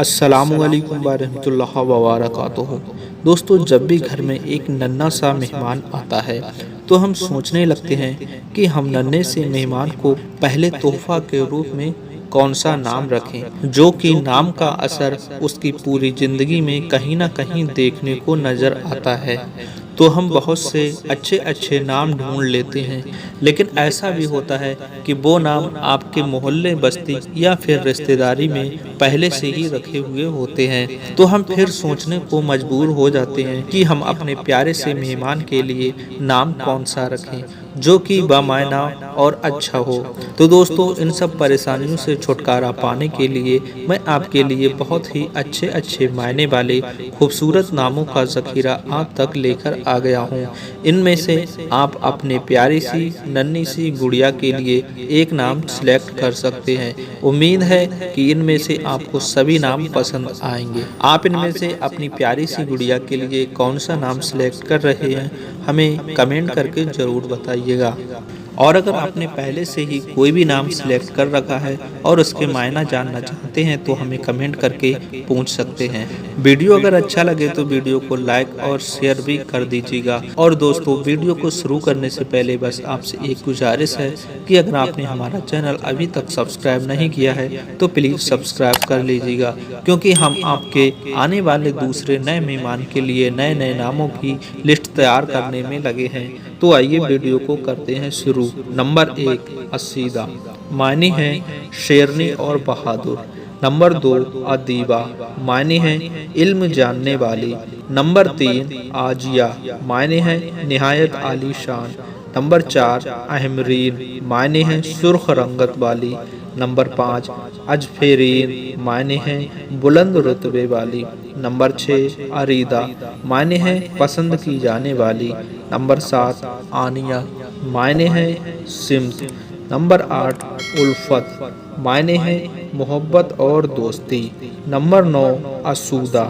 السلام علیکم ورحمۃ اللہ وبرکاتہ۔ دوستو، جب بھی گھر میں ایک ننھا سا مہمان آتا ہے تو ہم سوچنے لگتے ہیں کہ ہم ننھے سے مہمان کو پہلے تحفہ کے روپ میں کون سا نام رکھیں، جو کہ نام کا اثر اس کی پوری زندگی میں کہیں نہ کہیں دیکھنے کو نظر آتا ہے۔ تو ہم بہت سے اچھے نام ڈھونڈ لیتے ہیں، لیکن ایسا بھی ہوتا ہے کہ وہ نام آپ کے محلے، بستی یا پھر رشتہ داری میں پہلے سے ہی رکھے ہوئے ہوتے ہیں۔ تو ہم پھر سوچنے کو مجبور ہو جاتے ہیں کہ ہم اپنے پیارے سے مہمان کے لیے نام کون سا رکھیں جو کہ بامعنی اور اچھا ہو۔ تو دوستو، ان سب پریشانیوں سے چھٹکارا پانے کے لیے میں آپ کے لیے بہت ہی اچھے معنی والے خوبصورت ناموں کا ذخیرہ آپ تک لے کر آ گیا ہوں۔ ان میں سے آپ اپنے پیاری سی ننھی سی گڑیا کے لیے ایک نام سلیکٹ کر سکتے ہیں۔ امید ہے کہ ان میں سے آپ کو سبھی نام پسند آئیں گے۔ آپ ان میں سے اپنی پیاری سی گڑیا کے لیے کون سا نام سلیکٹ کر رہے ہیں، ہمیں کمنٹ کر کے ضرور بتائیے گا۔ اور اگر آپ نے پہلے سے ہی کوئی بھی نام سلیکٹ کر رکھا ہے اور اس کے معنی جاننا چاہتے ہیں تو ہمیں کمنٹ کر کے پوچھ سکتے ہیں۔ ویڈیو اگر اچھا لگے تو ویڈیو کو لائک اور شیئر بھی کر دیجیے گا۔ اور دوستو، ویڈیو کو شروع کرنے سے پہلے بس آپ سے ایک گزارش ہے کہ اگر آپ نے ہمارا چینل ابھی تک سبسکرائب نہیں کیا ہے تو پلیز سبسکرائب کر لیجیے گا، کیونکہ ہم آپ کے آنے والے دوسرے نئے مہمان کے لیے نئے ناموں کی لسٹ تیار کرنے میں لگے ہیں۔ تو آئیے ویڈیو کو کرتے ہیں شروع۔ نمبر 1، اسیدہ، معنی ہے شیرنی اور بہادر۔ نمبر 2، ادیبہ، معنی ہے علم جاننے والی۔ نمبر 3، عاجیہ، معنی ہے نہایت عالی شان۔ نمبر 4، احمرین، معنی ہے سرخ رنگت والی۔ نمبر 5، اجفرین، معنی ہے بلند رتبے والی۔ نمبر 6، عریدہ، معنی ہے پسند کی جانے والی۔ نمبر 7، آنیہ، معنی ہے سمت۔ نمبر 8، الفت، معنی ہے محبت اور دوستی۔ نمبر 9، اسودہ،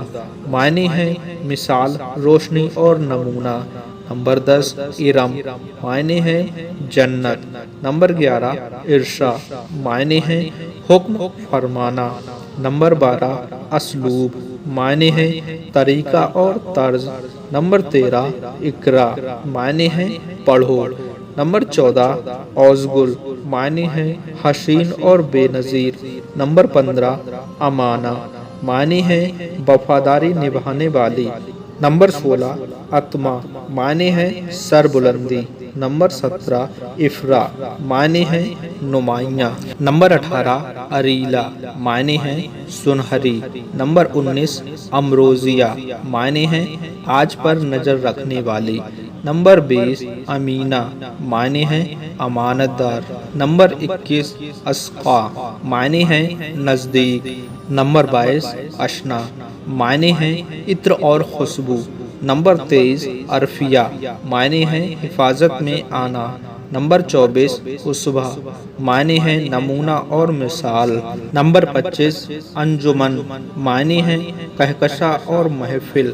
معنی ہے مثال، روشنی اور نمونہ۔ نمبر 10، ارم، معنی ہے جنت۔ نمبر 11، ارشا، معنی ہے حکم فرمانا۔ نمبر 12، اسلوب، معنی ہے طریقہ اور طرز۔ نمبر 13، اقرا، معنی ہے پڑھو۔ نمبر 14، اوزگل، معنی ہے حسین اور بے نظیر۔ نمبر 15، امانہ، معنی ہے وفاداری نبھانے والی۔ نمبر 16، اتما، معنی ہے سربلندی۔ نمبر 17، افرا، معنی ہے نمایاں۔ نمبر 18، اریلا، معنی ہے سنہری۔ نمبر 19، امروزیہ، معنی ہے آج پر نظر رکھنے والی۔ نمبر 20، امینہ، معنی ہے امانت دار۔ نمبر 21، اسقا، معنی ہے نزدیک۔ نمبر 22، اشنا، معنی ہے عطر اور خوشبو۔ نمبر 23، عرفیہ، معنی ہے حفاظت میں آنا۔ نمبر 24، عصبہ، معنی ہے نمونہ اور مثال۔ نمبر 25، انجمن، معنی ہے کہکشاں اور محفل۔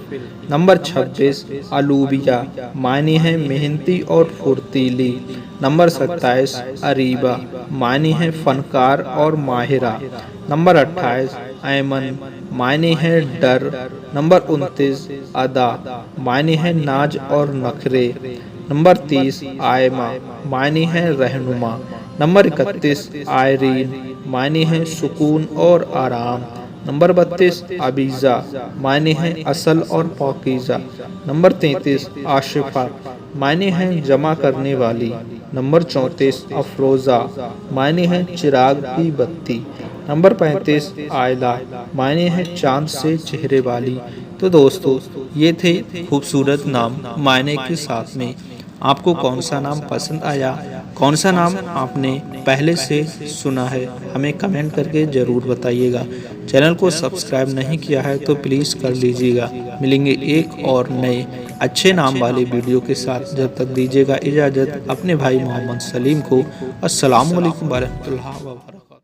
نمبر 26، الوبیہ، معنی ہے محنتی اور پھرتیلی۔ نمبر 27، اریبہ، معنی ہے فنکار اور ماہرہ۔ نمبر 28، ایمن، معنی ہے ڈر۔ نمبر 29، ادا، معنی ہے ناز اور نخرے۔ نمبر 30، آئمہ، معنی ہے رہنما۔ نمبر 31، آئرین، معنی ہے سکون اور آرام۔ نمبر 32، عبیزہ، معنی ہے اصل اور پاکیزہ۔ نمبر 33، عاشقہ، معنی ہے جمع کرنے والی۔ نمبر 34، افروزہ، معنی ہے چراغ کی بتی۔ نمبر 35، آئلہ، معنی ہے چاند سے چہرے والی۔ تو دوستو، یہ تھے خوبصورت نام معنی کے ساتھ میں۔ آپ کو کون سا نام پسند آیا، کون سا نام آپ نے پہلے سے سنا ہے، ہمیں کمنٹ کر کے ضرور بتائیے گا۔ چینل کو سبسکرائب نہیں کیا ہے تو پلیز کر لیجیے گا۔ ملیں گے ایک اور نئے اچھے نام والے ویڈیو کے ساتھ۔ جب تک دیجیے گا اجازت اپنے بھائی محمد سلیم کو۔ السلام علیکم ورحمۃ اللہ وبرکاتہ۔